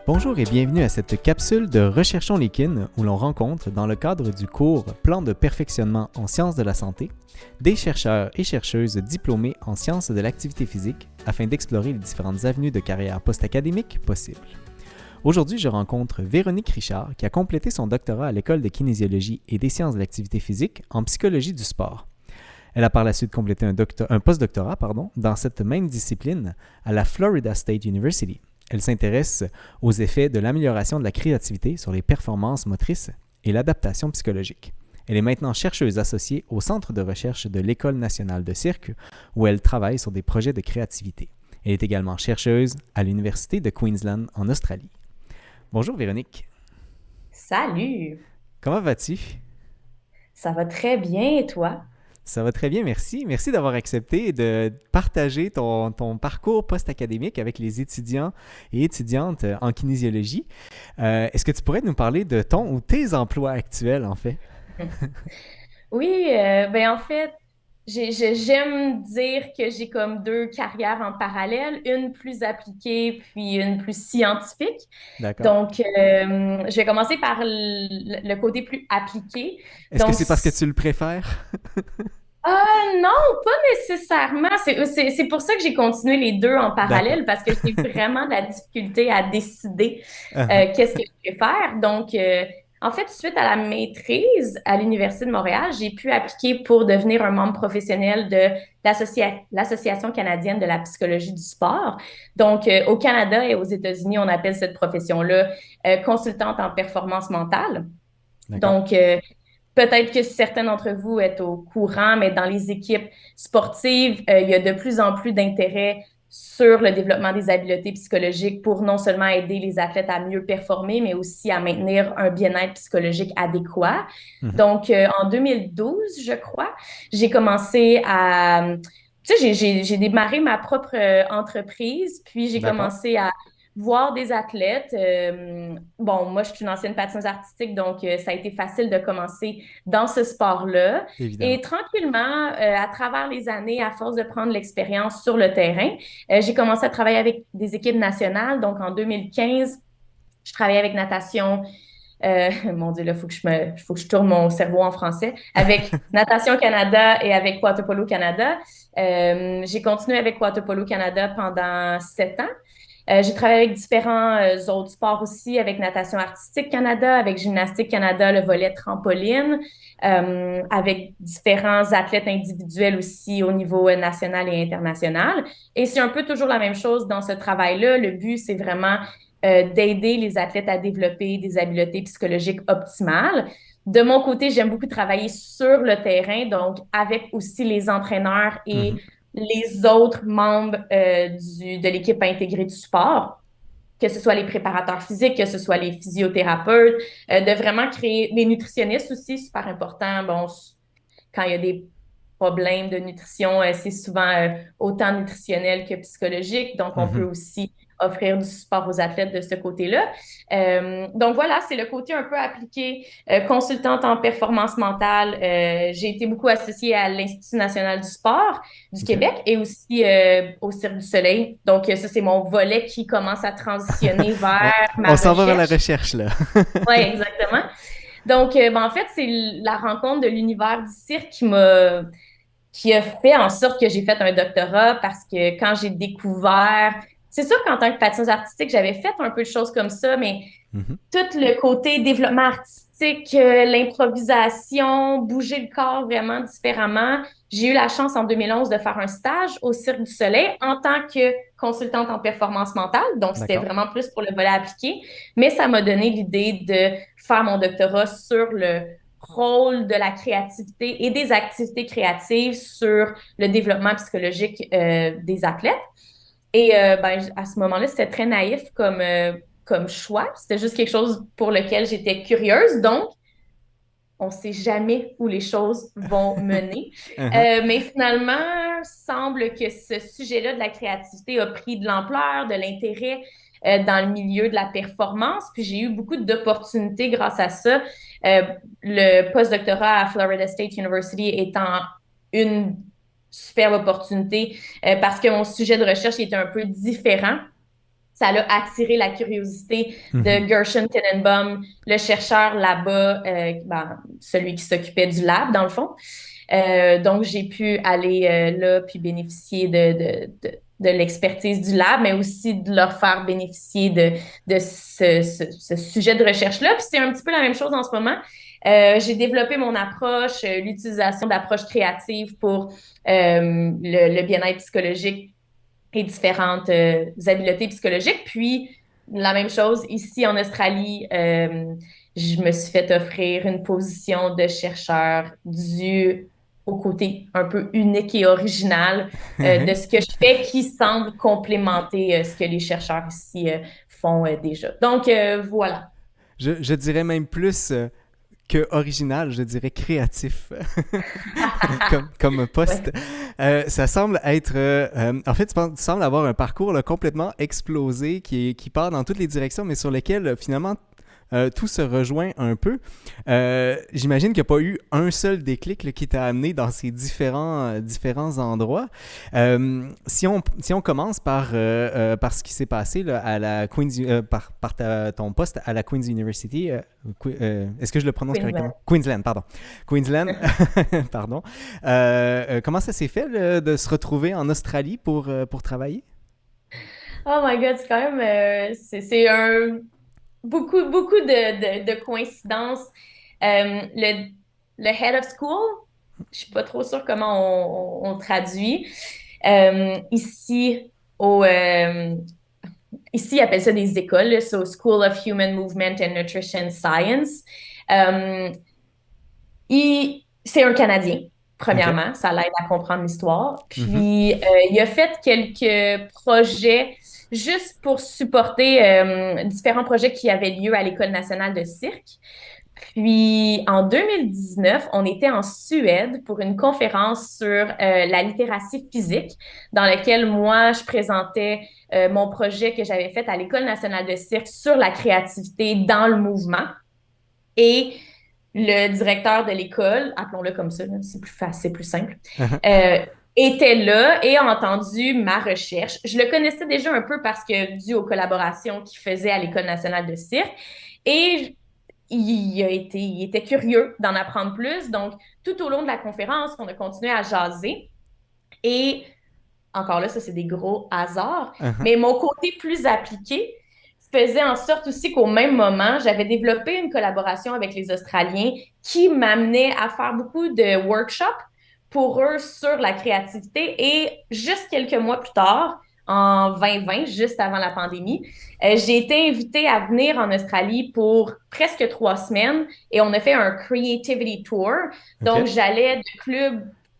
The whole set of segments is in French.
Bonjour et bienvenue à cette capsule de Recherchons les kin où l'on rencontre, dans le cadre du cours Plan de perfectionnement en sciences de la santé, des chercheurs et chercheuses diplômés en sciences de l'activité physique afin d'explorer les différentes avenues de carrière post-académique possibles. Aujourd'hui, je rencontre Véronique Richard qui a complété son doctorat à l'École de kinésiologie et des sciences de l'activité physique en psychologie du sport. Elle a par la suite complété un postdoctorat dans cette même discipline à la Florida State University. Elle s'intéresse aux effets de l'amélioration de la créativité sur les performances motrices et l'adaptation psychologique. Elle est maintenant chercheuse associée au Centre de recherche de l'École nationale de cirque, où elle travaille sur des projets de créativité. Elle est également chercheuse à l'Université de Queensland en Australie. Bonjour Véronique. Salut! Comment vas-tu? Ça va très bien et toi? Ça va très bien, merci. Merci d'avoir accepté de partager ton parcours post-académique avec les étudiants et étudiantes en kinésiologie. Est-ce que tu pourrais nous parler de ton ou tes emplois actuels, en fait? Oui, ben en fait, j'aime dire que j'ai comme deux carrières en parallèle, une plus appliquée puis une plus scientifique. D'accord. Donc, je vais commencer par le côté plus appliqué. Est-ce que Donc, c'est parce que tu le préfères? non, pas nécessairement. C'est pour ça que j'ai continué les deux en D'accord. parallèle parce que j'ai vraiment de la difficulté à décider Uh-huh. qu'est-ce que je préfère. Donc, en fait, suite à la maîtrise à l'Université de Montréal, j'ai pu appliquer pour devenir un membre professionnel de l'Association canadienne de la psychologie du sport. Donc, au Canada et aux États-Unis, on appelle cette profession-là consultante en performance mentale. D'accord. Donc, peut-être que certains d'entre vous êtes au courant, mais dans les équipes sportives, il y a de plus en plus d'intérêt sur le développement des habiletés psychologiques pour non seulement aider les athlètes à mieux performer, mais aussi à maintenir un bien-être psychologique adéquat. Mhm. Donc, en 2012, je crois, j'ai commencé à... Tu sais, j'ai démarré ma propre entreprise, puis j'ai D'accord. commencé à voir des athlètes. Bon, moi, je suis une ancienne patineuse artistique, donc ça a été facile de commencer dans ce sport-là. Et Évidemment. tranquillement, à travers les années, à force de prendre l'expérience sur le terrain, j'ai commencé à travailler avec des équipes nationales. Donc, en 2015, je travaillais avec natation. Mon Dieu, là, faut que je tourne mon cerveau en français. Avec Natation Canada et avec Waterpolo Canada. J'ai continué avec Waterpolo Canada pendant 7 ans. J'ai travaillé avec différents autres sports aussi, avec Natation Artistique Canada, avec Gymnastique Canada, le volet trampoline, avec différents athlètes individuels aussi au niveau national et international. Et c'est un peu toujours la même chose dans ce travail-là. Le but, c'est vraiment d'aider les athlètes à développer des habiletés psychologiques optimales. De mon côté, j'aime beaucoup travailler sur le terrain, donc avec aussi les entraîneurs et Mhm. les autres membres de l'équipe intégrée du sport, que ce soit les préparateurs physiques, que ce soit les physiothérapeutes, de vraiment créer les nutritionnistes aussi, super important. Bon, quand il y a des problèmes de nutrition, c'est souvent autant nutritionnel que psychologique. Donc, on peut Mhm. aussi offrir du support aux athlètes de ce côté-là. Donc, voilà, c'est le côté un peu appliqué, consultante en performance mentale. J'ai été beaucoup associée à l'Institut national du sport du OK. Québec et aussi au Cirque du Soleil. Donc, ça, c'est mon volet qui commence à transitionner vers on, ma on s'en va vers la recherche. recherche, là. Oui, exactement. Donc, ben, en fait, c'est la rencontre de l'univers du cirque qui a fait en sorte que j'ai fait un doctorat parce que quand j'ai découvert, c'est sûr qu'en tant que patineuse artistique, j'avais fait un peu de choses comme ça, mais Mhm. tout le côté développement artistique, l'improvisation, bouger le corps vraiment différemment. J'ai eu la chance en 2011 de faire un stage au Cirque du Soleil en tant que consultante en performance mentale. Donc, c'était D'accord. vraiment plus pour le volet appliqué. Mais ça m'a donné l'idée de faire mon doctorat sur le rôle de la créativité et des activités créatives sur le développement psychologique des athlètes. Et ben, à ce moment-là, c'était très naïf comme choix. C'était juste quelque chose pour lequel j'étais curieuse. Donc, on ne sait jamais où les choses vont mener. Uh-huh. Mais finalement, semble que ce sujet-là de la créativité a pris de l'ampleur, de l'intérêt dans le milieu de la performance. Puis j'ai eu beaucoup d'opportunités grâce à ça. Euh, le postdoctorat à Florida State University étant une superbe opportunité parce que mon sujet de recherche était un peu différent. ça a attiré la curiosité Mhm. de Gershon Tenenbaum, le chercheur là-bas, celui qui s'occupait du lab, dans le fond. Donc, j'ai pu aller là puis bénéficier de l'expertise du lab, mais aussi de leur faire bénéficier de ce sujet de recherche-là. Puis c'est un petit peu la même chose en ce moment. J'ai développé mon approche, l'utilisation d'approches créatives pour le bien-être psychologique et différentes habiletés psychologiques. Puis, la même chose ici en Australie, je me suis fait offrir une position de chercheur due au côté un peu unique et original de ce que je fais qui semble complémenter ce que les chercheurs ici font déjà. Donc, voilà. Je dirais même plus que original, je dirais créatif comme Ouais. poste. Ça semble être... en fait, tu sembles avoir un parcours là, complètement explosé qui part dans toutes les directions, mais sur lesquels finalement tout se rejoint un peu. J'imagine qu'il n'y a pas eu un seul déclic là, qui t'a amené dans ces différents endroits. Si on commence par ce qui s'est passé là, à la Queen's, ton poste à la Queen's University, est-ce que je le prononce Queensland. correctement? Queensland, pardon. Queensland, pardon. Comment ça s'est fait là, de se retrouver en Australie pour travailler? Oh my God, c'est quand même c'est un beaucoup de coïncidences. Le head of school, je suis pas trop sûre comment on traduit. Ici, ici, ils appellent ça des écoles, là, so School of Human Movement and Nutrition Science. Euh, c'est un Canadien, OK. premièrement, ça l'aide à comprendre l'histoire. Mhm. Puis, il a fait quelques projets juste pour supporter différents projets qui avaient lieu à l'École nationale de cirque. Puis, en 2019, on était en Suède pour une conférence sur la littératie physique, dans laquelle moi, je présentais mon projet que j'avais fait à l'École nationale de cirque sur la créativité dans le mouvement. Et le directeur de l'école, appelons-le comme ça, là, c'est plus facile, c'est plus simple, euh, était là et a entendu ma recherche. Je le connaissais déjà un peu parce que, dû aux collaborations qu'il faisait à l'École nationale de cirque, et il était curieux d'en apprendre plus. Donc, tout au long de la conférence, on a continué à jaser. Et encore là, ça, c'est des gros hasards. Mais mon côté plus appliqué faisait en sorte aussi qu'au même moment, j'avais développé une collaboration avec les Australiens qui m'amenait à faire beaucoup de workshops pour eux sur la créativité. Et juste quelques mois plus tard, en 2020, juste avant la pandémie, j'ai été invitée à venir en Australie pour presque 3 semaines et on a fait un Creativity Tour. Donc, OK. j'allais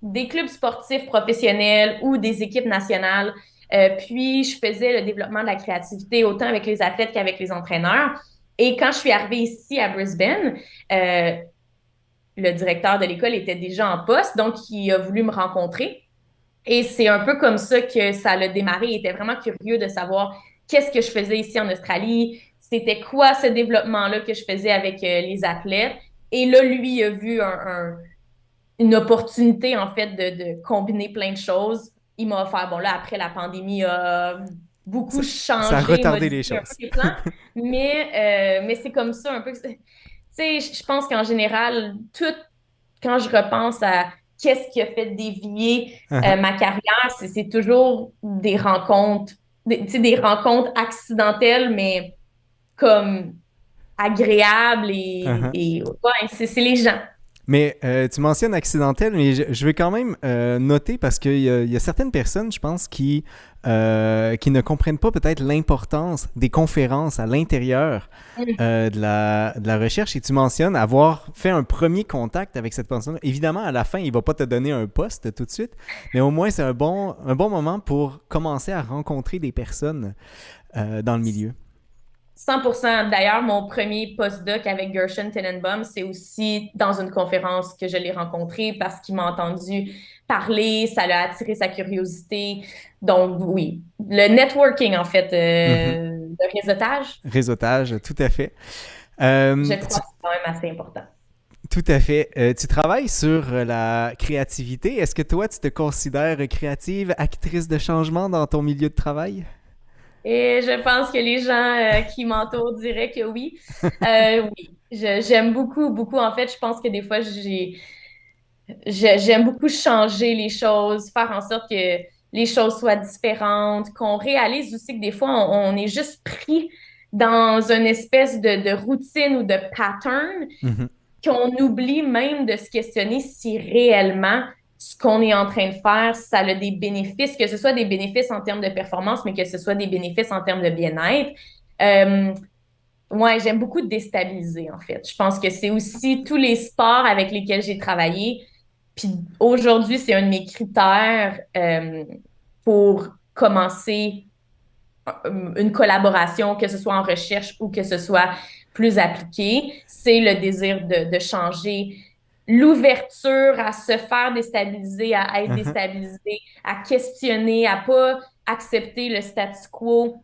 des clubs sportifs professionnels ou des équipes nationales. Puis, je faisais le développement de la créativité autant avec les athlètes qu'avec les entraîneurs. Et quand je suis arrivée ici à Brisbane, euh, le directeur de l'école était déjà en poste, donc il a voulu me rencontrer. Et c'est un peu comme ça que ça a démarré. Il était vraiment curieux de savoir qu'est-ce que je faisais ici en Australie, c'était quoi ce développement-là que je faisais avec les athlètes. Et là, lui, il a vu une opportunité, en fait, de combiner plein de choses. Il m'a offert, bon, là, après la pandémie a beaucoup Ça, ça a changé, retardé les modifié un peu choses. les plans, mais c'est comme ça un peu. Tu sais, je pense qu'en général, quand je repense à qu'est-ce qui a fait dévier ma carrière, c'est toujours des rencontres, tu sais, des rencontres accidentelles, mais comme agréables et ouais, c'est les gens. Mais tu mentionnes accidentel, mais je vais quand même noter parce qu'il y a certaines personnes, je pense, qui ne comprennent pas peut-être l'importance des conférences à l'intérieur de la recherche. Et tu mentionnes avoir fait un premier contact avec cette personne. Évidemment, à la fin, il ne va pas te donner un poste tout de suite, mais au moins, c'est un bon moment pour commencer à rencontrer des personnes dans le milieu. 100%. D'ailleurs, mon premier postdoc avec Gershon Tenenbaum, c'est aussi dans une conférence que je l'ai rencontré parce qu'il m'a entendu parler, ça l'a attiré sa curiosité. Donc, oui, le networking, en fait, Mhm. le réseautage, Réseautage, tout à fait. je Euh, crois que c'est quand même assez important. Tout à fait. Tu travailles sur la créativité. Est-ce que toi, tu te considères créative, actrice de changement dans ton milieu de travail? Et je pense que les gens qui m'entourent diraient que oui. Oui, j'aime beaucoup, beaucoup. En fait, je pense que des fois, j'aime beaucoup changer les choses, faire en sorte que les choses soient différentes, qu'on réalise aussi que des fois, on est juste pris dans une espèce de routine ou de pattern Mhm. qu'on oublie même de se questionner si réellement ce qu'on est en train de faire, ça a des bénéfices, que ce soit des bénéfices en termes de performance, mais que ce soit des bénéfices en termes de bien-être. Euh, ouais, j'aime beaucoup déstabiliser, en fait. Je pense que c'est aussi tous les sports avec lesquels j'ai travaillé. Puis aujourd'hui, c'est un de mes critères pour commencer une collaboration, que ce soit en recherche ou que ce soit plus appliqué, c'est le désir de changer, l'ouverture à se faire déstabiliser, à être Mhm. déstabilisé, à questionner, à pas accepter le statu quo,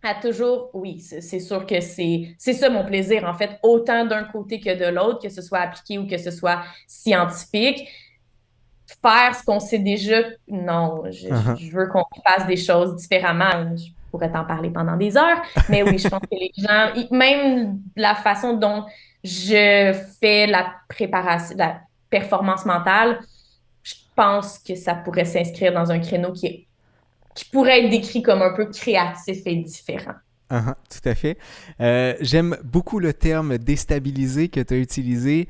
à toujours, oui, c'est sûr que c'est ça mon plaisir, en fait, autant d'un côté que de l'autre, que ce soit appliqué ou que ce soit scientifique. Faire ce qu'on sait déjà, non, Mhm. je veux qu'on fasse des choses différemment. Je pourrais t'en parler pendant des heures, mais oui, je pense que les gens, même la façon dont je fais la préparation, la performance mentale, je pense que ça pourrait s'inscrire dans un créneau qui pourrait être décrit comme un peu créatif et différent. Mhm, tout à fait. J'aime beaucoup le terme déstabiliser que tu as utilisé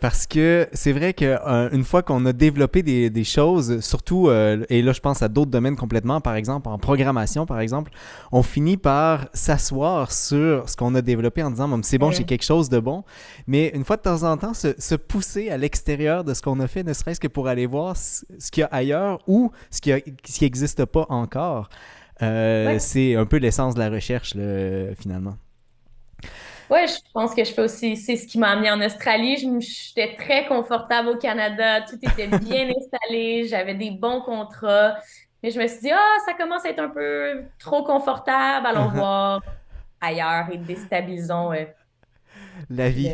parce que c'est vrai qu'une fois qu'on a développé des choses, surtout, et là je pense à d'autres domaines complètement, par exemple en programmation, par exemple, on finit par s'asseoir sur ce qu'on a développé en disant bon, c'est bon, j'ai Mm. quelque chose de bon, mais une fois de temps en temps, se pousser à l'extérieur de ce qu'on a fait, ne serait-ce que pour aller voir ce qu'il y a ailleurs ou ce qui n'existe pas encore. Ouais. C'est un peu l'essence de la recherche, là, finalement. Ouais, je pense que je fais aussi, c'est ce qui m'a amené en Australie. J'étais très confortable au Canada, tout était bien installé, j'avais des bons contrats. Mais je me suis dit, ah, ça commence à être un peu trop confortable, allons voir ailleurs et déstabilisons La vie.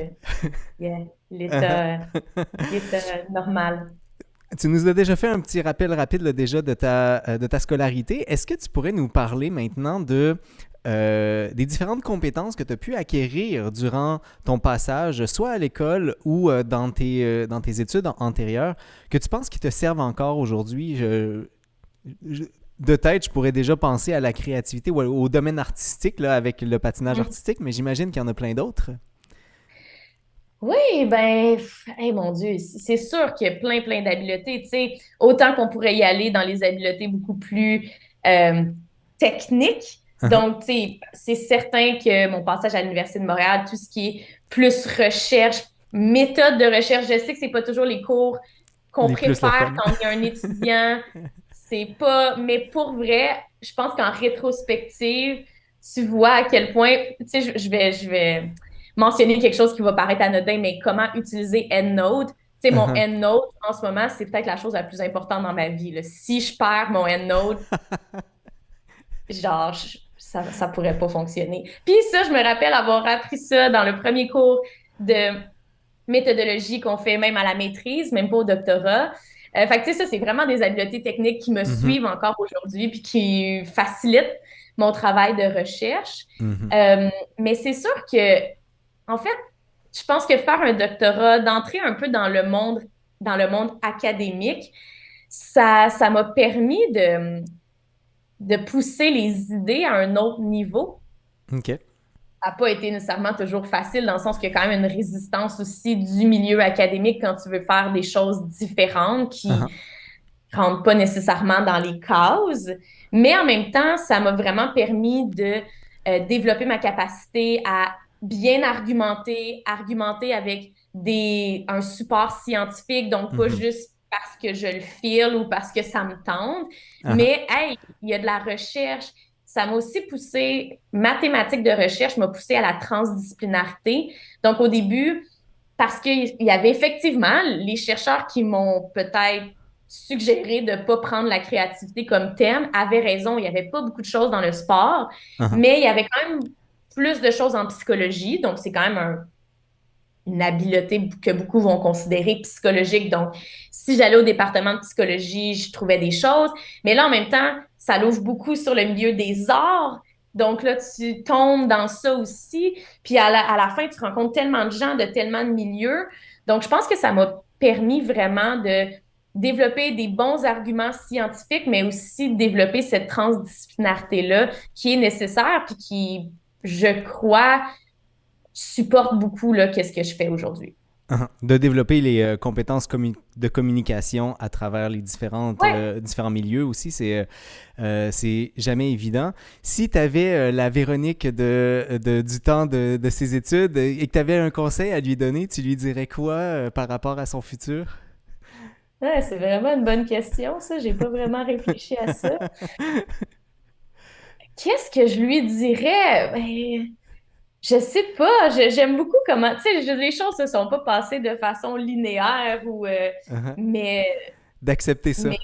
le, yeah, l'état normal. Tu nous as déjà fait un petit rappel rapide là, déjà de ta scolarité. Est-ce que tu pourrais nous parler maintenant des différentes compétences que tu as pu acquérir durant ton passage, soit à l'école ou dans tes études antérieures, que tu penses qui te servent encore aujourd'hui? Je- de tête, je pourrais déjà penser à la créativité ou au domaine artistique là, avec le patinage Mm. artistique, mais j'imagine qu'il y en a plein d'autres. Oui, ben, hey, mon Dieu, c'est sûr qu'il y a plein, plein d'habiletés. Tu sais, autant qu'on pourrait y aller dans les habiletés beaucoup plus euh, techniques. Donc, tu sais, c'est certain que mon passage à l'Université de Montréal, tout ce qui est plus recherche, méthode de recherche, je sais que c'est pas toujours les cours qu'on Les plus le préfère fun. quand on est un étudiant. C'est pas, mais pour vrai, je pense qu'en rétrospective, tu vois à quel point, tu sais, je vais mentionner quelque chose qui va paraître anodin, mais comment utiliser EndNote. Tu sais, mon EndNote, en ce moment, c'est peut-être la chose la plus importante dans ma vie, là. Si je perds mon EndNote, genre, ça pourrait pas fonctionner. Puis ça, je me rappelle avoir appris ça dans le premier cours de méthodologie qu'on fait même à la maîtrise, même pas au doctorat. Fait que, tu sais, ça, c'est vraiment des habiletés techniques qui me Mhm. suivent encore aujourd'hui puis qui facilitent mon travail de recherche. Mhm. Euh, mais c'est sûr que, en fait, je pense que faire un doctorat, d'entrer un peu dans le monde académique, ça m'a permis de pousser les idées à un autre niveau. OK. Ça n'a pas été nécessairement toujours facile, dans le sens qu'il y a quand même une résistance aussi du milieu académique quand tu veux faire des choses différentes Uh-huh. qui ne rentrent pas nécessairement dans les cases. Mais en même temps, ça m'a vraiment permis de développer ma capacité à bien argumenter, argumenter avec un support scientifique, donc pas Mhm. juste parce que je le file ou parce que ça me tente, Uh-huh. mais hey, il y a de la recherche. Ça m'a aussi poussé, mathématiques de recherche m'a poussé à la transdisciplinarité. Donc au début, parce qu'il y avait effectivement les chercheurs qui m'ont peut-être suggéré de ne pas prendre la créativité comme thème avaient raison. Il n'y avait pas beaucoup de choses dans le sport, Uh-huh. mais il y avait quand même plus de choses en psychologie. Donc, c'est quand même une habileté que beaucoup vont considérer psychologique. Donc, si j'allais au département de psychologie, je trouvais des choses. Mais là, en même temps, ça l'ouvre beaucoup sur le milieu des arts. Donc là, tu tombes dans ça aussi. Puis à la fin, tu rencontres tellement de gens de tellement de milieux. Donc, je pense que ça m'a permis vraiment de développer des bons arguments scientifiques, mais aussi développer cette transdisciplinarité-là qui est nécessaire, puis qui, je crois, supporte beaucoup là, qu'est-ce que je fais aujourd'hui. De développer les compétences de communication à travers les Ouais. différents milieux aussi, c'est jamais évident. Si tu avais la Véronique du temps de ses études et que tu avais un conseil à lui donner, tu lui dirais quoi par rapport à son futur? Ouais, c'est vraiment une bonne question, ça. J'ai pas vraiment réfléchi à ça. Qu'est-ce que je lui dirais? Ben, je sais pas. J'aime beaucoup comment, tu sais, les choses se sont pas passées de façon linéaire ou, Uh-huh. mais, D'accepter ça. mais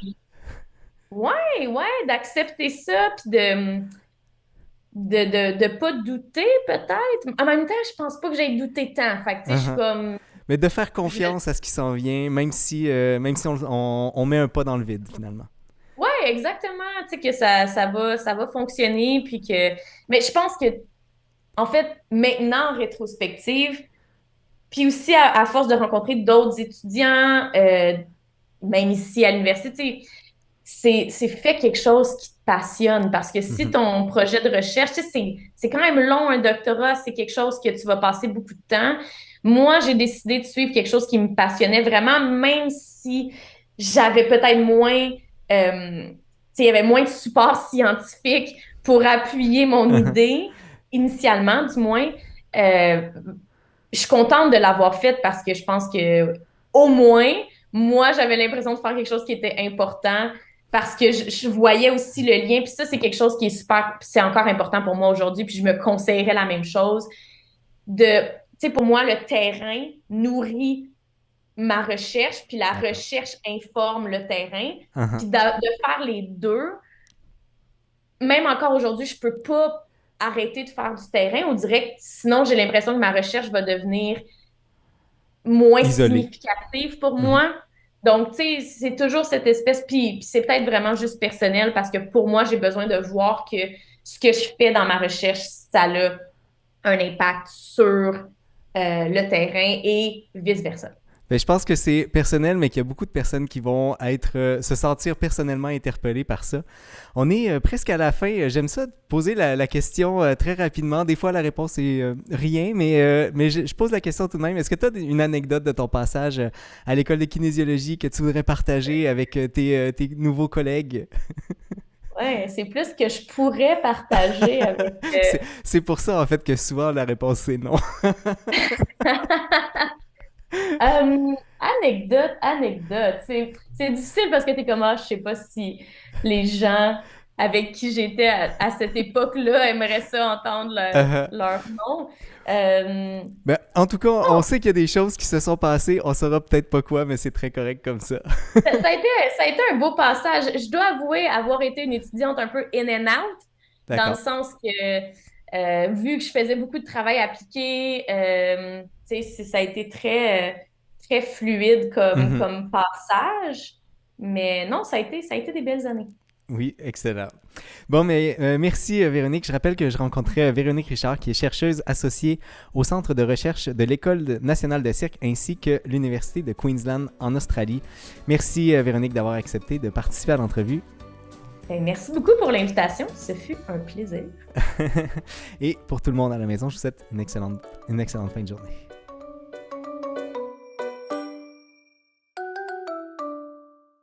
ouais, d'accepter ça, puis de pas douter peut-être. En même temps, je pense pas que j'ai douté tant. Fait que, tu sais, je suis Uh-huh. comme, Mais de faire je- confiance à ce qui s'en vient, même si on met un pas dans le vide finalement. ouais, exactement. Tu sais que ça va fonctionner, puis que, mais je pense que, en fait, maintenant en rétrospective. Puis aussi, à force de rencontrer d'autres étudiants, même ici à l'université, c'est fait quelque chose qui te passionne parce que si Mhm. ton projet de recherche, tu sais, c'est quand même long, un doctorat, c'est quelque chose que tu vas passer beaucoup de temps. Moi, j'ai décidé de suivre quelque chose qui me passionnait vraiment, même si j'avais peut-être moins, tu sais, il y avait moins de support scientifique pour appuyer mon Uh-huh. idée, initialement du moins. Euh, je suis contente de l'avoir faite parce que je pense que au moins, moi, j'avais l'impression de faire quelque chose qui était important parce que je voyais aussi le lien. Puis ça, c'est quelque chose qui est super, c'est encore important pour moi aujourd'hui. Puis je me conseillerais la même chose. Tu sais, pour moi, le terrain nourrit ma recherche, puis la D'accord. recherche informe le terrain. Uh-huh. Puis de faire les deux, même encore aujourd'hui, je peux pas arrêter de faire du terrain. On dirait que sinon, j'ai l'impression que ma recherche va devenir moins Isolé. significative pour Mhm. moi. Donc, tu sais, c'est toujours cette espèce, puis c'est peut-être vraiment juste personnel parce que pour moi, j'ai besoin de voir que ce que je fais dans ma recherche, ça a un impact sur le terrain et vice-versa. Ben, je pense que c'est personnel, mais qu'il y a beaucoup de personnes qui vont se sentir personnellement interpellées par ça. On est presque à la fin. J'aime ça de poser la question très rapidement. Des fois, la réponse est rien, mais je pose la question tout de même. Est-ce que tu as une anecdote de ton passage à l'école de kinésiologie que tu voudrais partager avec tes nouveaux collègues? Ouais, c'est plus que je pourrais partager avec. C'est pour ça, en fait, que souvent la réponse c'est non. Anecdote. C'est difficile parce que t'es comme, ah, je sais pas si les gens avec qui j'étais à cette époque-là aimeraient ça entendre leur nom. Euh, Ben, en tout cas, on non, sait qu'il y a des choses qui se sont passées. On saura peut-être pas quoi, mais c'est très correct comme ça. ça a été un beau passage. Je dois avouer avoir été une étudiante un peu in and out, dans le D'accord. sens que, vu que je faisais beaucoup de travail appliqué, tu sais, ça a été très fluide Mhm. comme passage. Mais non, ça a été des belles années. Oui, excellent. Bon, mais merci Véronique. Je rappelle que je rencontrais Véronique Richard, qui est chercheuse associée au Centre de recherche de l'École nationale de cirque ainsi que l'Université de Queensland en Australie. Merci Véronique d'avoir accepté de participer à l'entrevue. Ben, merci beaucoup pour l'invitation. Ce fut un plaisir. Et pour tout le monde à la maison, je vous souhaite une excellente fin de journée.